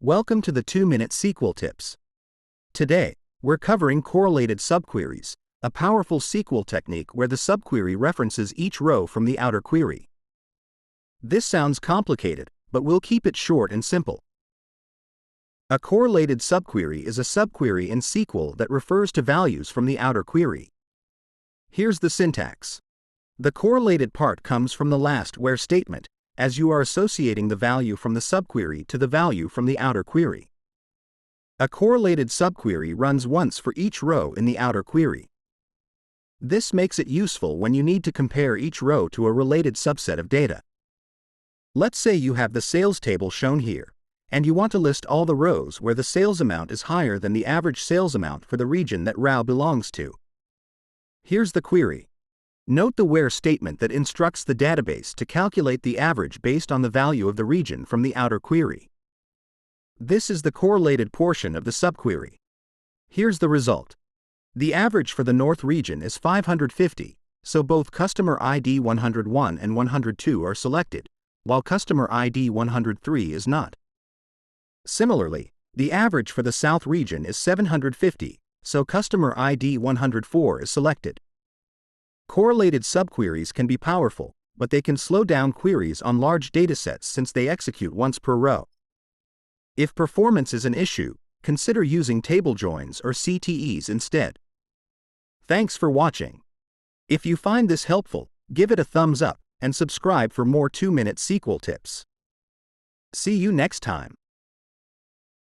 Welcome to the 2-Minute SQL Tips. Today, we're covering correlated subqueries, a powerful SQL technique where the subquery references each row from the outer query. This sounds complicated, but we'll keep it short and simple. A correlated subquery is a subquery in SQL that refers to values from the outer query. Here's the syntax. The correlated part comes from the last where statement, as you are associating the value from the subquery to the value from the outer query. A correlated subquery runs once for each row in the outer query. This makes it useful when you need to compare each row to a related subset of data. Let's say you have the sales table shown here, and you want to list all the rows where the sales amount is higher than the average sales amount for the region that row belongs to. Here's the query. Note the where statement that instructs the database to calculate the average based on the value of the region from the outer query. This is the correlated portion of the subquery. Here's the result. The average for the North region is 550, so both customer ID 101 and 102 are selected, while customer ID 103 is not. Similarly, the average for the South region is 750, so customer ID 104 is selected. Correlated subqueries can be powerful, but they can slow down queries on large datasets since they execute once per row. If performance is an issue, consider using table joins or CTEs instead. Thanks for watching. If you find this helpful, give it a thumbs up and subscribe for more 2-minute SQL tips. See you next time.